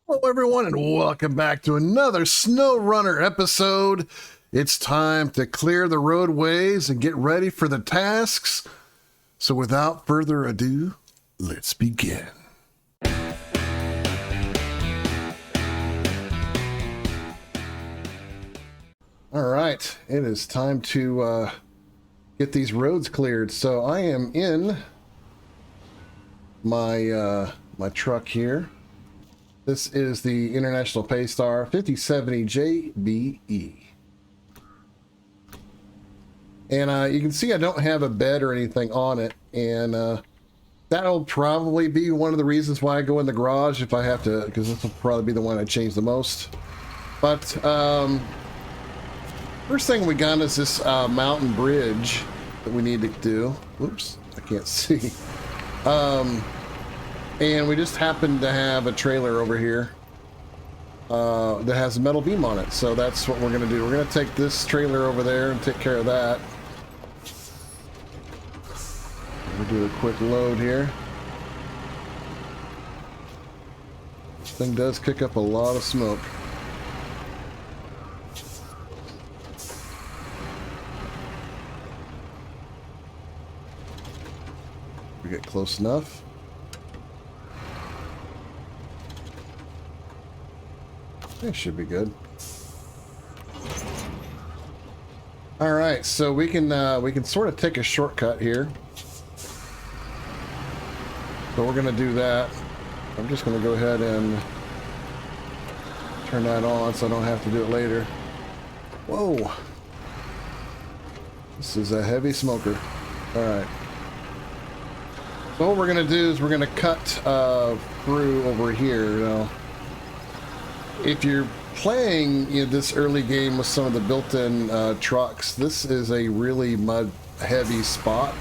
Hello, everyone, and welcome back to another Snow Runner episode. It's time to clear the roadways and get ready for the tasks. So without further ado, let's begin. All right, it is time to get these roads cleared. So I am in my my truck here. This is the International Paystar 5070 JBE. And you can see I don't have a bed or anything on it. And that'll probably be one of the reasons why I go in the garage if I have to, because this will probably be the one I change the most. But first thing we got is this mountain bridge that we need to do. Oops, I can't see. And we just happen to have a trailer over here that has a metal beam on it. So that's what we're going to do. We're going to take this trailer over there and take care of that. We'll do a quick load here. This thing does kick up a lot of smoke. We get close enough. That should be good. All right, so we can sort of take a shortcut here. So we're gonna do that. I'm just gonna go ahead and turn that on so I don't have to do it later. Whoa! This is a heavy smoker. All right. So what we're gonna do is we're gonna cut through over here now. If you're playing this early game with some of the built-in trucks, this is a really mud-heavy spot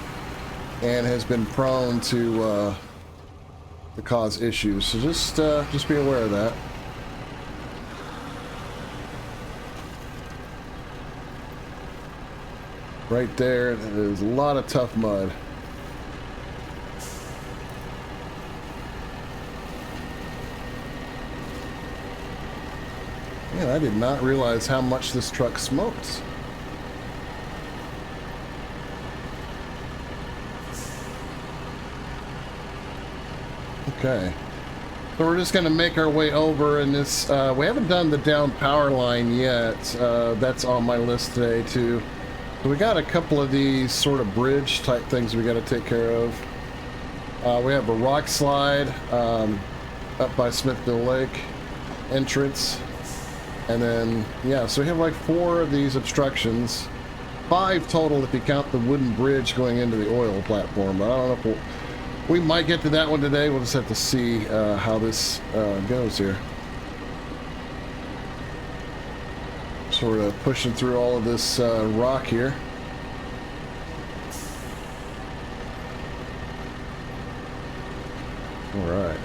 and has been prone to cause issues. So just be aware of that. Right there, there's a lot of tough mud. Man, I did not realize how much this truck smokes. Okay. So we're just going to make our way over, and this, we haven't done the down power line yet. That's on my list today, too. So we got a couple of these sort of bridge type things we got to take care of. We have a rock slide up by Smithville Lake entrance. And then, yeah, so we have like 4 of these obstructions. 5 total if you count the wooden bridge going into the oil platform. But I don't know if we might get to that one today. We'll just have to see how this goes here. Sort of pushing through all of this rock here. All right.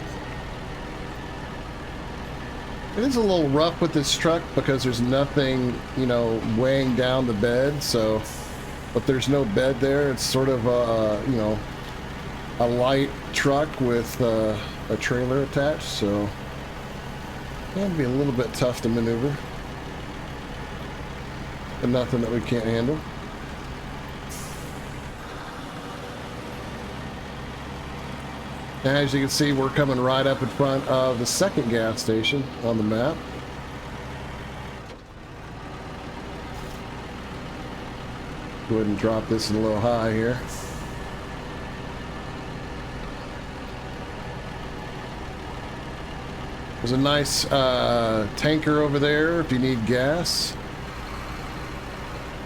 It is a little rough with this truck because there's nothing, you know, weighing down the bed. So, but there's no bed there. It's sort of you know, a light truck with a trailer attached. So, it'll be a little bit tough to maneuver, but nothing that we can't handle. As you can see, we're coming right up in front of the second gas station on the map. Go ahead and drop this a little high here. There's a nice tanker over there if you need gas.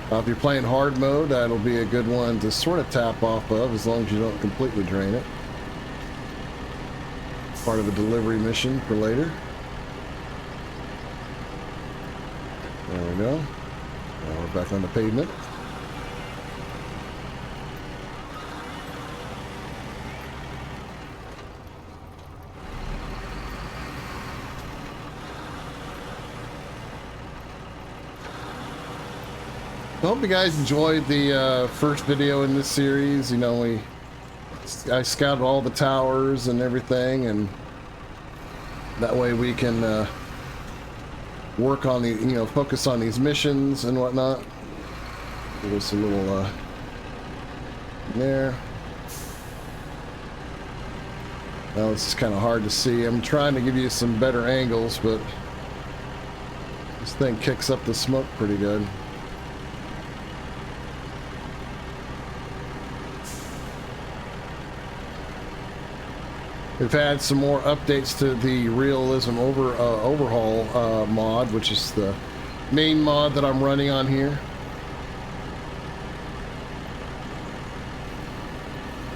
If you're playing hard mode, that'll be a good one to sort of tap off of as long as you don't completely drain it. Part of a delivery mission for later. There we go. Now we're back on the pavement. I hope you guys enjoyed the first video in this series. You know, I scouted all the towers and everything, and That way we can work on the, you know, focus on these missions and whatnot. Give us a little there. Now this is kind of hard to see. I'm trying to give you some better angles, but this thing kicks up the smoke pretty good. We've had some more updates to the Realism overhaul mod, which is the main mod that I'm running on here.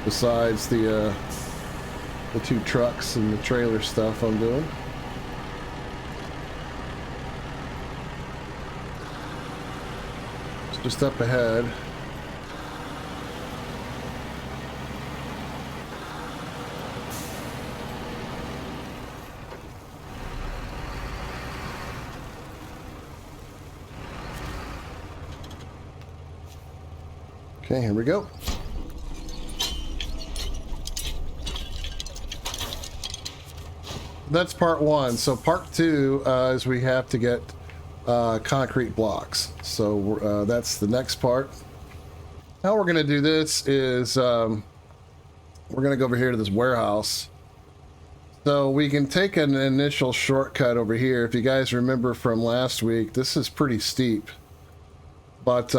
Besides the 2 trucks and the trailer stuff I'm doing. It's just up ahead. Okay, here we go. That's part 1. So part 2 is we have to get concrete blocks. So that's the next part. How we're going to do this is we're going to go over here to this warehouse. So we can take an initial shortcut over here. If you guys remember from last week, this is pretty steep, but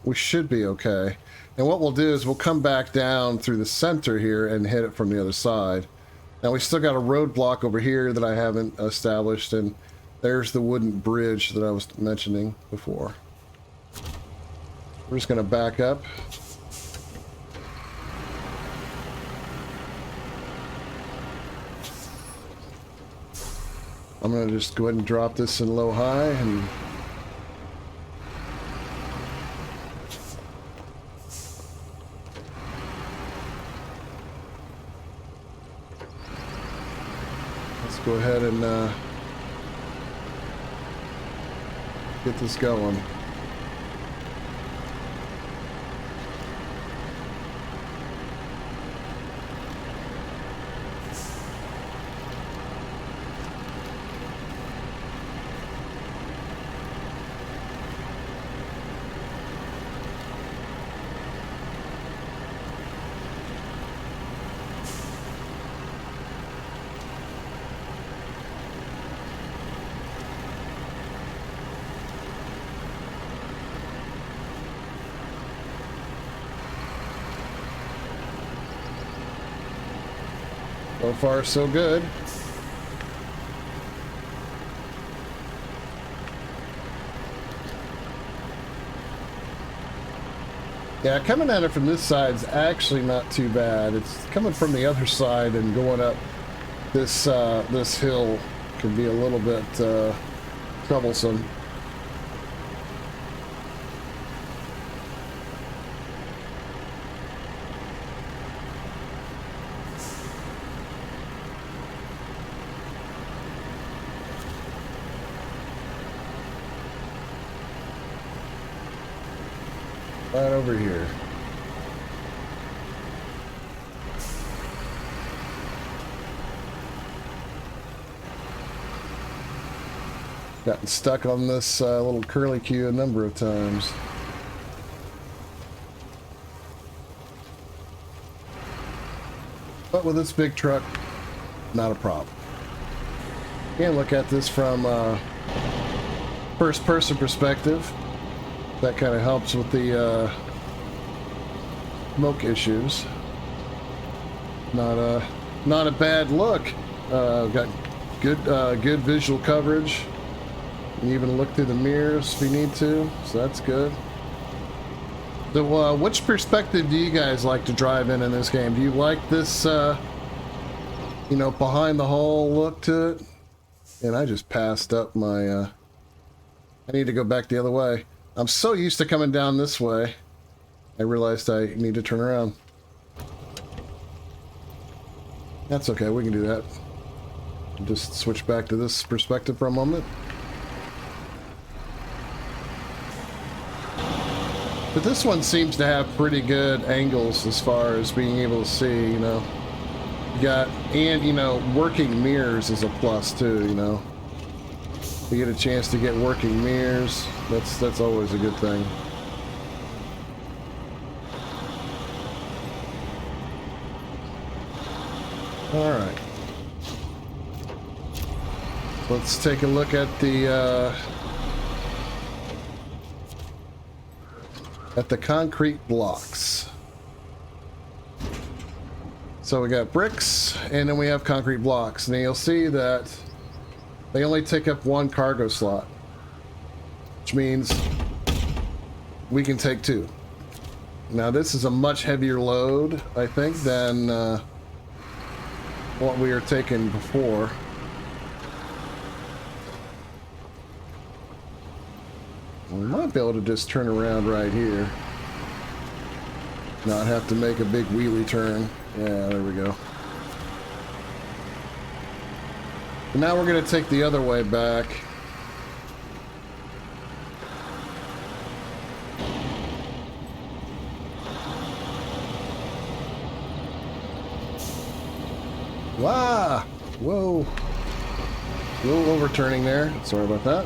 we should be okay. And what we'll do is we'll come back down through the center here and hit it from the other side. Now we still got a roadblock over here that I haven't established, and there's the wooden bridge that I was mentioning before. We're just going to back up. I'm going to just go ahead and drop this in low high and go ahead and get this going. So far, so good. Yeah, coming at it from this side's actually not too bad. It's coming from the other side and going up this this hill can be a little bit troublesome. Right over here. Gotten stuck on this little curly Q a number of times. But with this big truck, not a problem. You can look at this from first-person perspective. That kind of helps with the smoke issues. Not a bad look. Got good visual coverage. You can even look through the mirrors if you need to, so that's good. So, which perspective do you guys like to drive in this game? Do you like this, you know, behind the hull look to it? And I just passed up my. I need to go back the other way. I'm so used to coming down this way, I realized I need to turn around. That's okay, we can do that. Just switch back to this perspective for a moment. But this one seems to have pretty good angles as far as being able to see, you know. got, and you know, working mirrors is a plus too, you know. You get a chance to get working mirrors, that's always a good thing. All right. Let's take a look at the concrete blocks. So we got bricks, and then we have concrete blocks. And you'll see that they only take up one cargo slot, which means we can take two. Now this is a much heavier load, I think, than what we were taking before. We might be able to just turn around right here. Not have to make a big wheelie turn. Yeah, there we go. And now we're going to take the other way back. Wow! Whoa! A little overturning there. Sorry about that.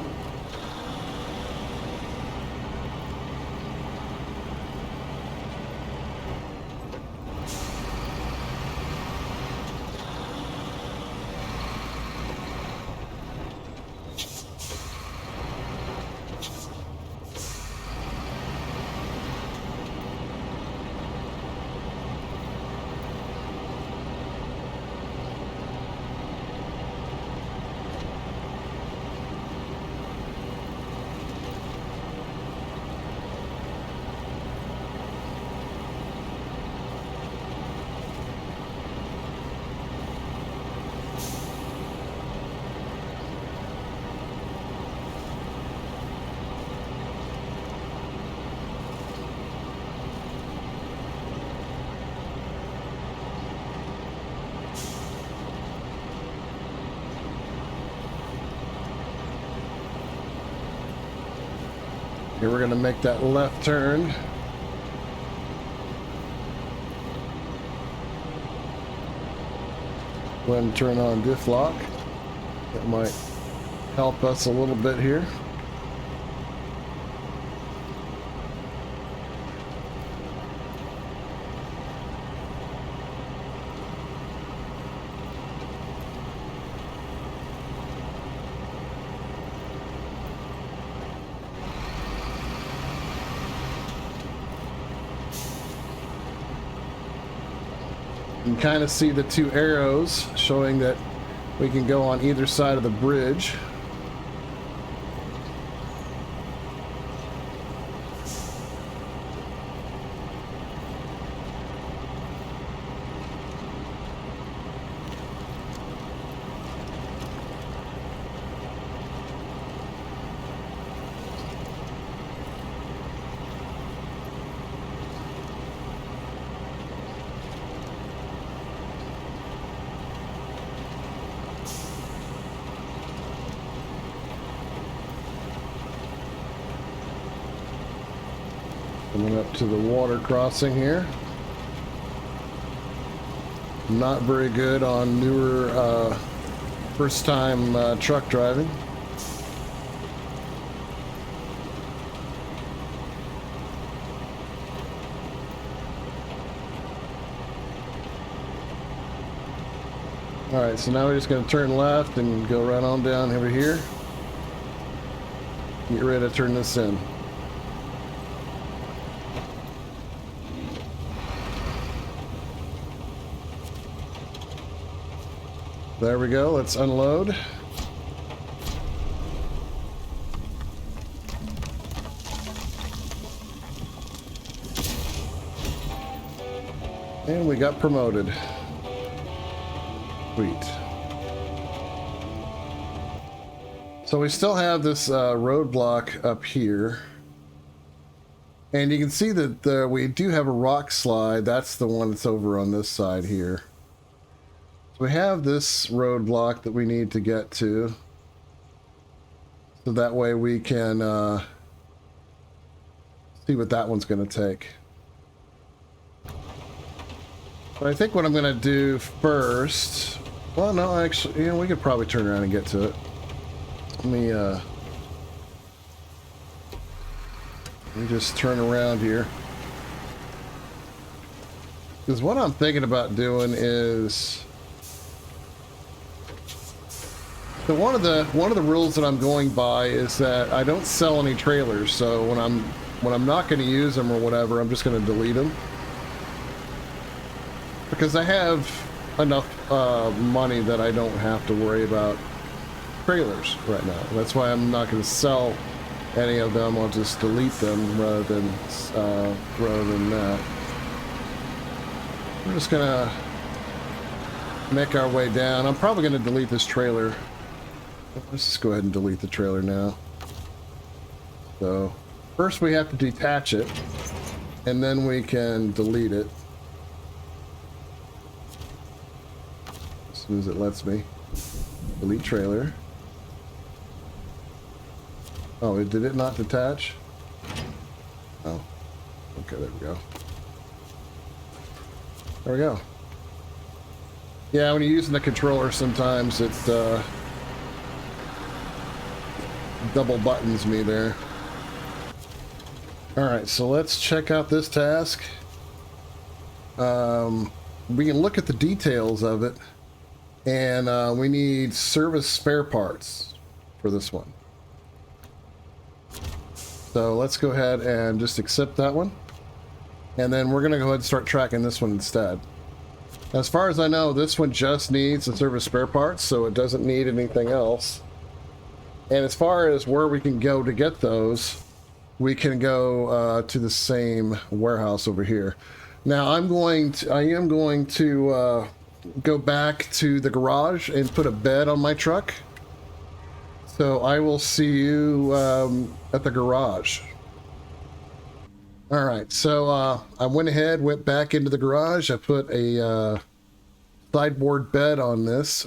Here we're going to make that left turn. Go ahead and turn on diff lock. That might help us a little bit here. You can kind of see the two arrows showing that we can go on either side of the bridge. Coming up to the water crossing here. Not very good on newer, first time truck driving. Alright, so now we're just going to turn left and go right on down over here. Get ready to turn this in. There we go, let's unload. And we got promoted. Sweet. So we still have this roadblock up here. And you can see that we do have a rock slide. That's the one that's over on this side here. We have this roadblock that we need to get to, so that way we can see what that one's going to take. But I think what I'm gonna do first, well, no, actually, you know, we could probably turn around and get to it. Let me just turn around here. Because what I'm thinking about doing is, so one of the rules that I'm going by is that I don't sell any trailers. So when I'm not going to use them or whatever, I'm just going to delete them. Because I have enough money that I don't have to worry about trailers right now. That's why I'm not going to sell any of them. I'll just delete them rather than that. We're just gonna make our way down. I'm probably gonna delete this trailer. Let's just go ahead and delete the trailer now. So first we have to detach it, and then we can delete it as soon as it lets me. Delete trailer. Oh, did it not detach? Oh, okay, there we go. There we go. Yeah, when you're using the controller, sometimes it double buttons me there. Alright, so let's check out this task. We can look at the details of it, and we need service spare parts for this one. So let's go ahead and just accept that one. And then we're going to go ahead and start tracking this one instead. As far as I know, this one just needs the service spare parts, so it doesn't need anything else. And as far as where we can go to get those, we can go to the same warehouse over here. Now I am going to go back to the garage and put a bed on my truck. So I will see you at the garage. All right, so I went back into the garage. I put a sideboard bed on this.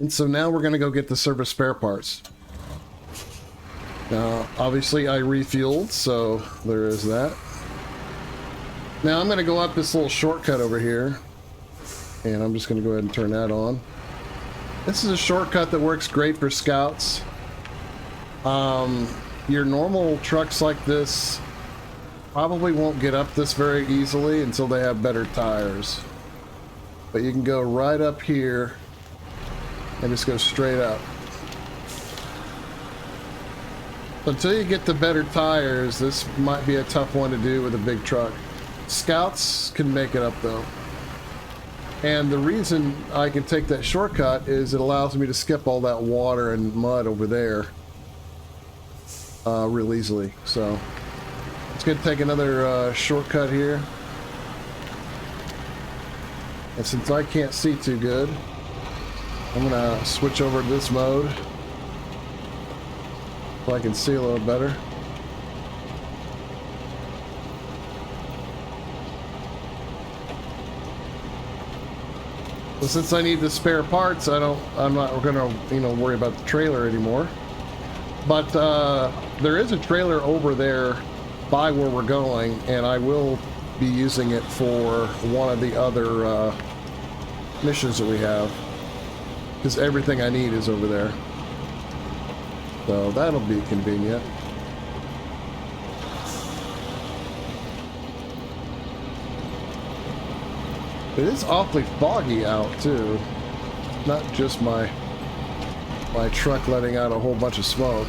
And so now we're gonna go get the service spare parts. Now, obviously I refueled, so there is that. Now I'm gonna go up this little shortcut over here, and I'm just gonna go ahead and turn that on. This is a shortcut that works great for scouts. Your normal trucks like this probably won't get up this very easily until they have better tires. But you can go right up here and just go straight up. Until you get the better tires, this might be a tough one to do with a big truck. Scouts can make it up though. And the reason I can take that shortcut is it allows me to skip all that water and mud over there real easily. So it's going to take another shortcut here. And since I can't see too good, I'm going to switch over to this mode so I can see a little better. Well, since I need the spare parts, I'm not gonna, worry about the trailer anymore. But there is a trailer over there by where we're going, and I will be using it for one of the other missions that we have, because everything I need is over there. So that'll be convenient. It is awfully foggy out too. Not just my truck letting out a whole bunch of smoke.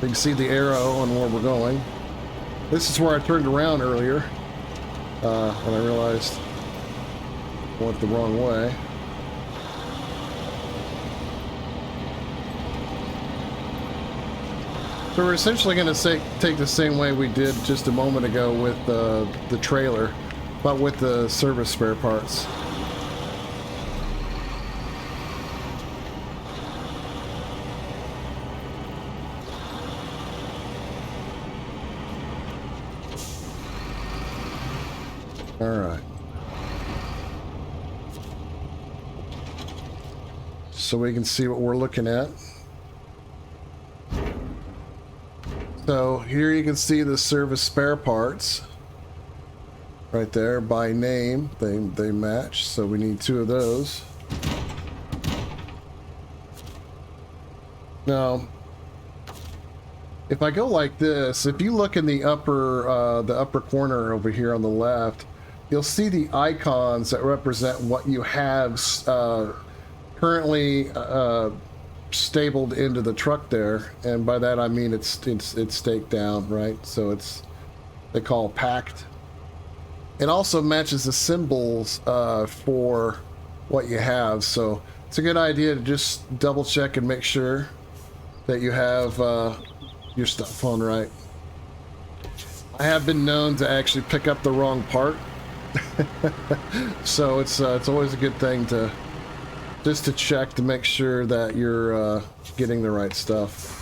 You can see the arrow on where we're going. This is where I turned around earlier when I realized I went the wrong way. So we're essentially going to take the same way we did just a moment ago with the trailer, but with the service spare parts. All right. So we can see what we're looking at. So here you can see the service spare parts. right there by name. They match, so we need 2 of those. Now, if I go like this, if you look in the upper corner over here on the left, you'll see the icons that represent what you have currently stabled into the truck there, and by that I mean it's staked down, right? So they call packed. It also matches the symbols for what you have, so it's a good idea to just double check and make sure that you have your stuff on right. I have been known to actually pick up the wrong part, so it's always a good thing to just to check to make sure that you're getting the right stuff.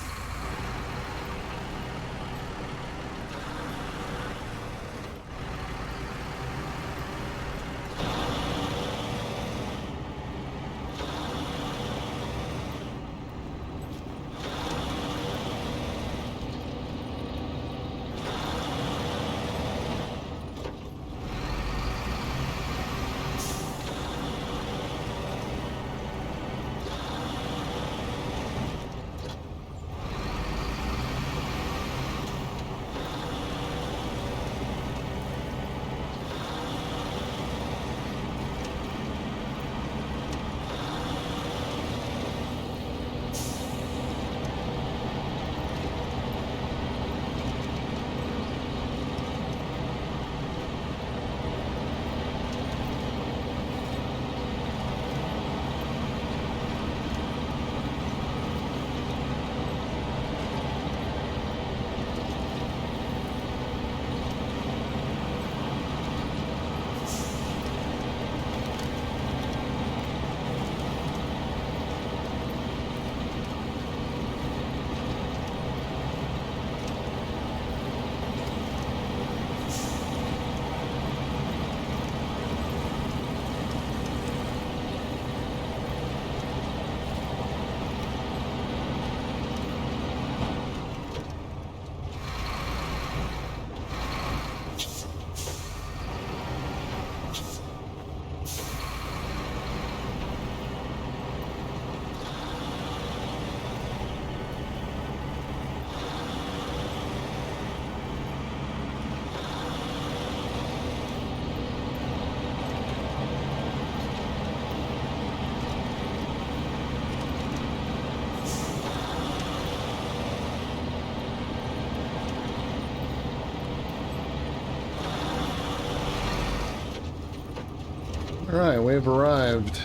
Alright, we've arrived.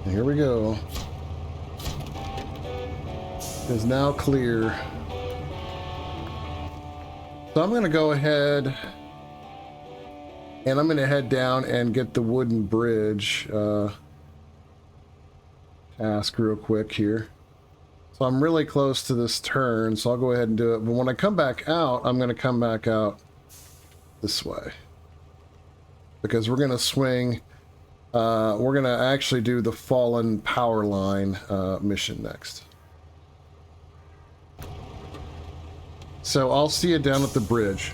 Here we go. It is now clear. So I'm going to go ahead and I'm going to head down and get the wooden bridge task real quick here. So I'm really close to this turn, so I'll go ahead and do it. But when I come back out, I'm going to come back out this way, because we're going to swing, we're going to actually do the fallen power line mission next. So I'll see you down at the bridge.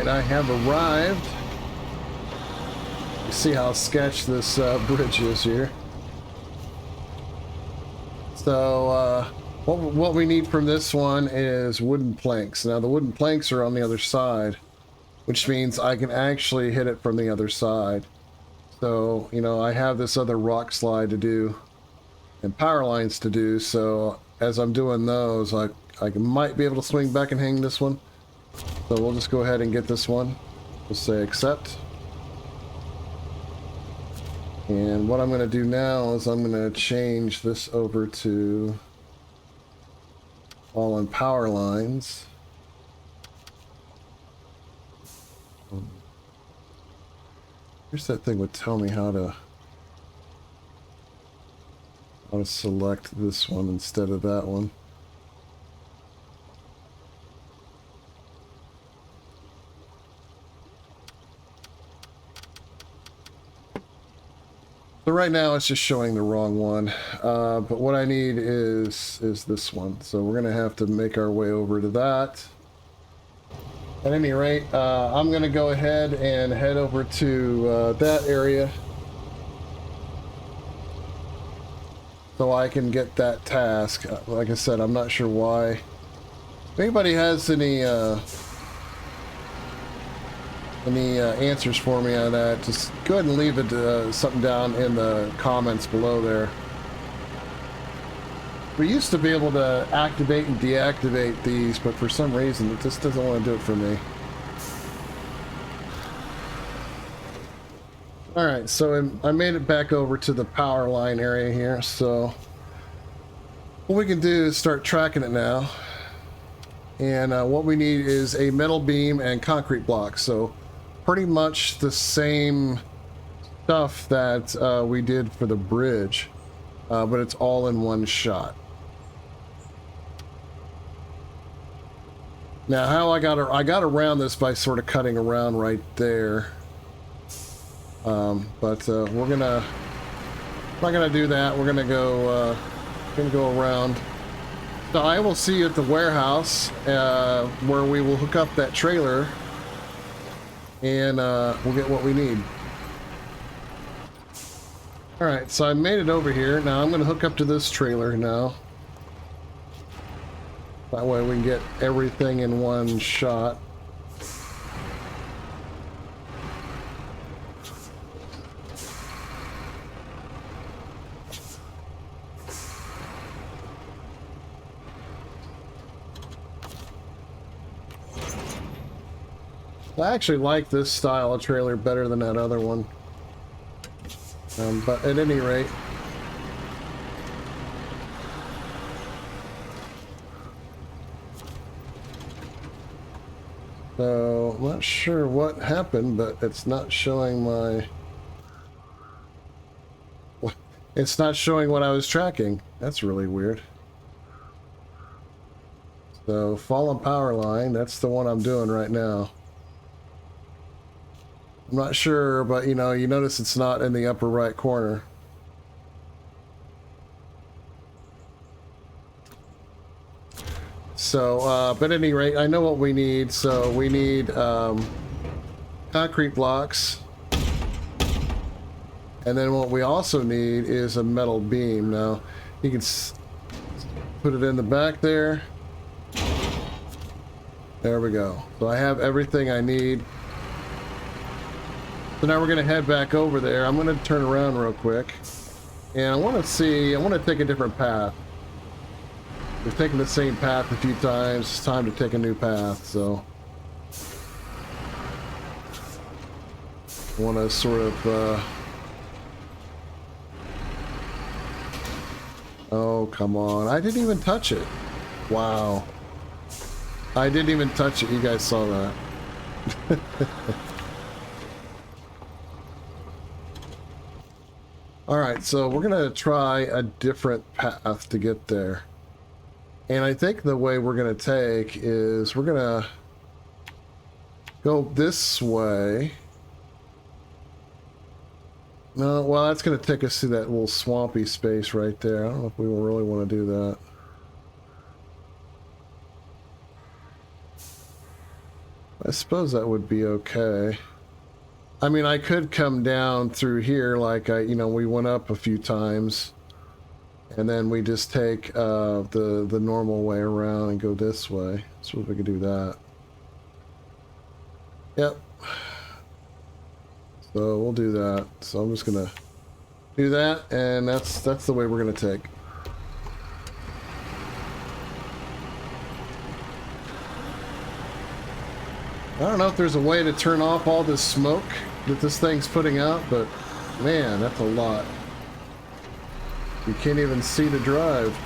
right, I have arrived. You see how sketch this bridge is here. So what we need from this one is wooden planks. Now the wooden planks are on the other side, which means I can actually hit it from the other side. So, you know, I have this other rock slide to do and power lines to do, so as I'm doing those, I might be able to swing back and hang this one. So we'll just go ahead and get this one. We'll say accept. And what I'm going to do now is I'm going to change this over to all on power lines. Here's that thing would tell me how to select this one instead of that one. So right now it's just showing the wrong one, but what I need is this one. So we're gonna have to make our way over to that. At any rate, I'm gonna go ahead and head over to that area so I can get that task. Like I said, I'm not sure why. If anybody has any answers for me on that, just go ahead and leave it something down in the comments below there. We used to be able to activate and deactivate these, but for some reason it just doesn't want to do it for me. Alright, so I made it back over to the power line area here, so what we can do is start tracking it now. And what we need is a metal beam and concrete block, so pretty much the same stuff that we did for the bridge, but it's all in one shot. Now how I got around this by sort of cutting around right there, but we're not gonna do that. We're gonna go around. So I will see you at the warehouse where we will hook up that trailer and we'll get what we need. Alright, so I made it over here. Now I'm going to hook up to this trailer now. That way we can get everything in one shot. I actually like this style of trailer better than that other one. But at any rate, so I'm not sure what happened, but it's not showing my... It's not showing what I was tracking. That's really weird. So fallen power line, that's the one I'm doing right now. I'm not sure, but you know, you notice it's not in the upper right corner. So, but at any rate, I know what we need. So we need concrete blocks. And then what we also need is a metal beam. Now, you can put it in the back there. There we go. So I have everything I need. So now we're going to head back over there. I'm going to turn around real quick. And I want to take a different path. We've taken the same path a few times. It's time to take a new path, so... I want to sort of, Oh, come on. I didn't even touch it. Wow. I didn't even touch it. You guys saw that. Alright, so we're going to try a different path to get there. And I think the way we're going to take is we're going to go this way. No, well, that's going to take us to that little swampy space right there. I don't know if we really want to do that. I suppose that would be okay. I mean, I could come down through here like we went up a few times, and then we just take the normal way around and go this way. So we could do that. Yep. So we'll do that. So I'm just gonna do that, and that's the way we're gonna take. I don't know if there's a way to turn off all this smoke that this thing's putting out, but man, that's a lot. You can't even see to drive.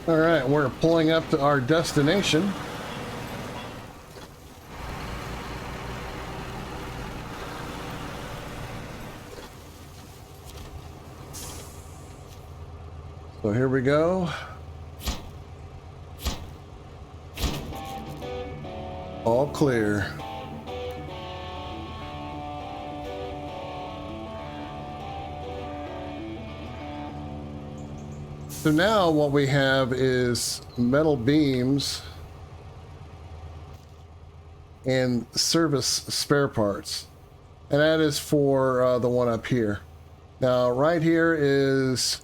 All right, we're pulling up to our destination. So here we go. All clear. So now what we have is metal beams and service spare parts. And that is for the one up here. Now right here is,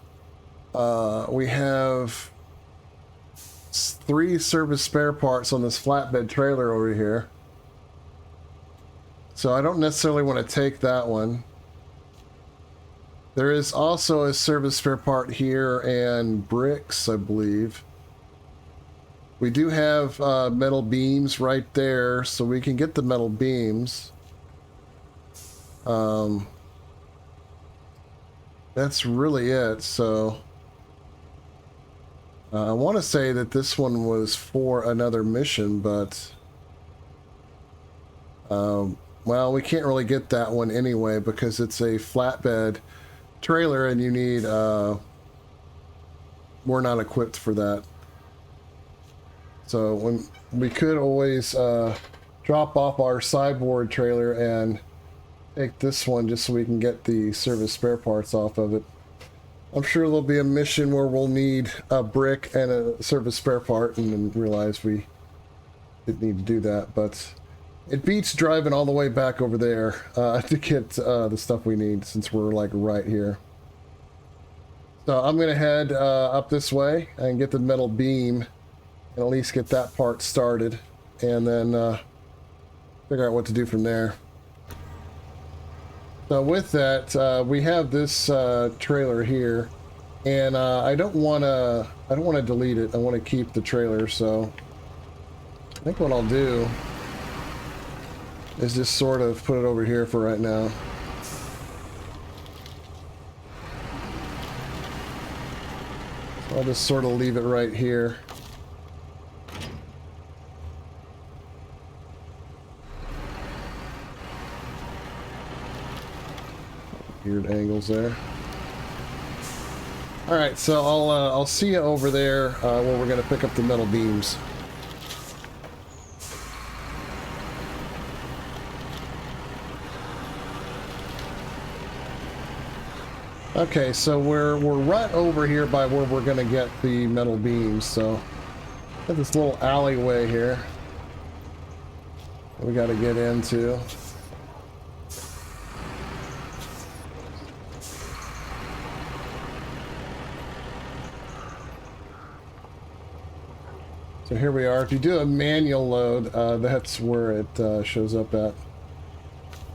we have 3 service spare parts on this flatbed trailer over here. So I don't necessarily want to take that one. There is also a service spare part here and bricks, I believe. We do have metal beams right there, so we can get the metal beams. That's really it, so... I want to say that this one was for another mission, but... well, we can't really get that one anyway, because it's a flatbed trailer and you need... we're not equipped for that. So when we could always drop off our sideboard trailer and take this one just so we can get the service spare parts off of it. I'm sure there'll be a mission where we'll need a brick and a service spare part and then realize we didn't need to do that, but it beats driving all the way back over there to get the stuff we need since we're like right here. So I'm gonna head up this way and get the metal beam and at least get that part started and then figure out what to do from there. So with that, we have this trailer here, and I don't want to delete it. I want to keep the trailer. So I think what I'll do is just sort of put it over here for right now. So I'll just sort of leave it right here. Weird angles there. All right, so I'll see you over there where we're gonna pick up the metal beams. Okay, so we're right over here by where we're gonna get the metal beams. So got this little alleyway here we got to get into. So here we are. If you do a manual load, that's where it shows up at.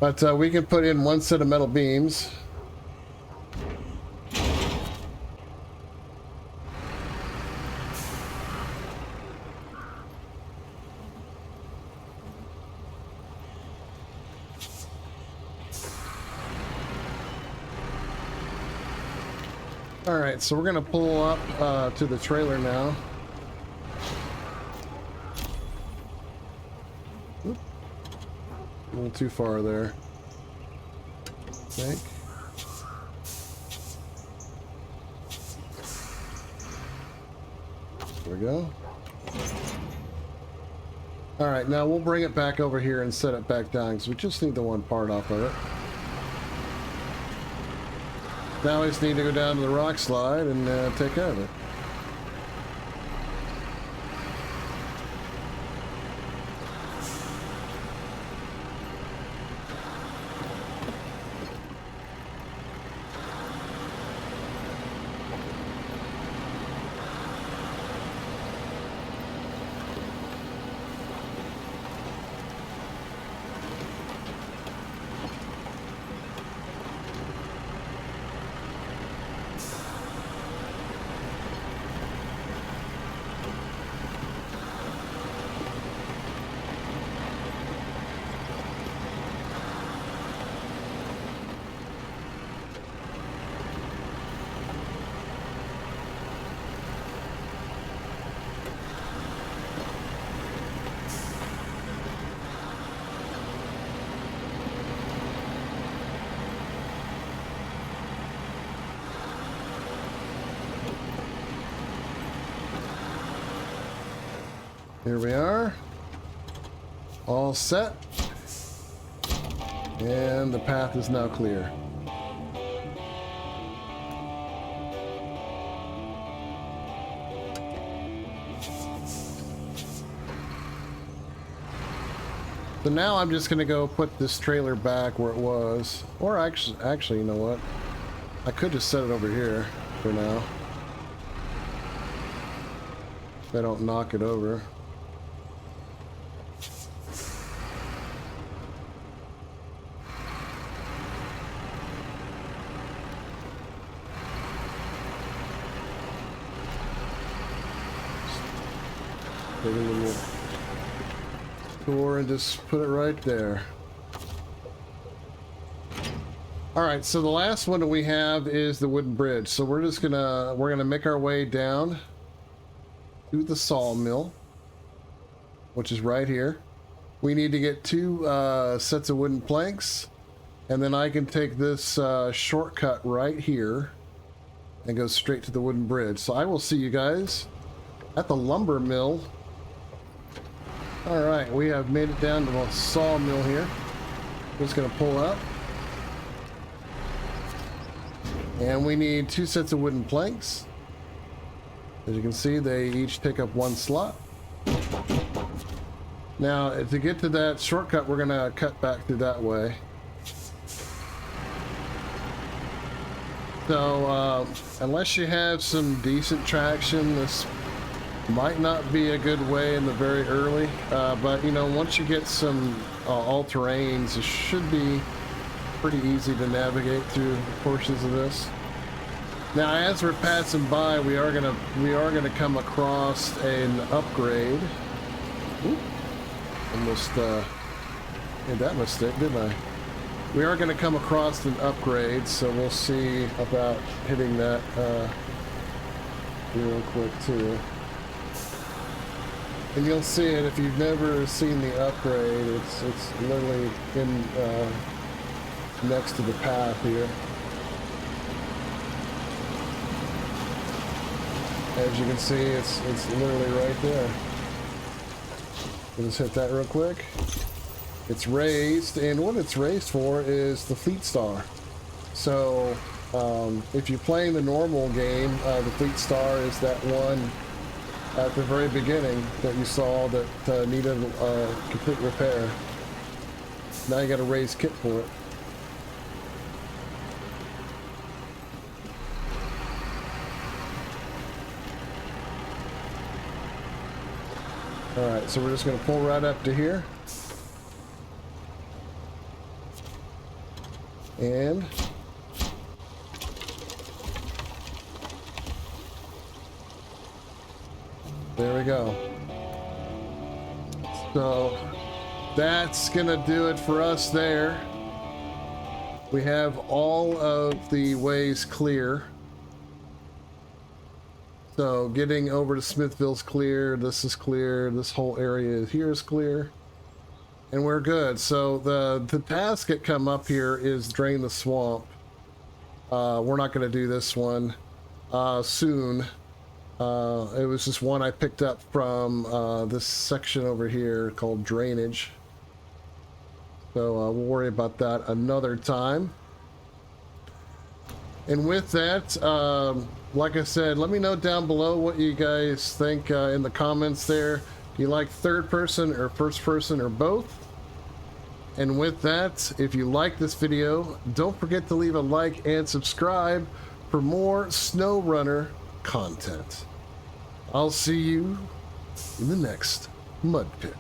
But we can put in one set of metal beams. All right, so we're gonna pull up to the trailer now. Oop. A little too far there, I think. There we go. All right, now we'll bring it back over here and set it back down because we just need the one part off of it. Now I just need to go down to the rock slide and take care of it. Here we are. All set. And the path is now clear. So now I'm just gonna go put this trailer back where it was. Or actually, you know what? I could just set it over here for now. If I don't knock it over. Take a little tour and just put it right there. All right, so the last one that we have is the wooden bridge. So we're gonna make our way down to the sawmill, which is right here. We need to get 2 sets of wooden planks, and then I can take this shortcut right here and go straight to the wooden bridge. So I will see you guys at the lumber mill. All right, we have made it down to the sawmill here. Just gonna pull up. And we need 2 sets of wooden planks. As you can see, they each take up 1 slot. Now, to get to that shortcut, we're gonna cut back through that way. So, unless you have some decent traction, this might not be a good way in the very early, but you know, once you get some all-terrains, it should be pretty easy to navigate through portions of this. Now, as we're passing by, we are gonna come across an upgrade. Ooh, almost made that mistake, didn't I? We are gonna come across an upgrade, so we'll see about hitting that real quick too. And you'll see it if you've never seen the upgrade. It's literally in next to the path here. As you can see, it's literally right there. We'll just hit that real quick. It's raised, and what it's raised for is the Fleet Star. So if you're playing the normal game, the Fleet Star is that one at the very beginning that you saw that needed complete repair. Now you got a raised kit for it. Alright, so we're just going to pull right up to here. And there we go. So that's gonna do it for us there. We have all of the ways clear. So getting over to Smithville's clear, this is clear, this whole area here is clear. And we're good. So the task that come up here is drain the swamp. We're not gonna do this one soon. It was just one I picked up from this section over here called drainage. So we'll worry about that another time. And with that, like I said, let me know down below what you guys think in the comments there. Do you like third person or first person or both? And with that, if you like this video, don't forget to leave a like and subscribe for more SnowRunner content. I'll see you in the next mud pit.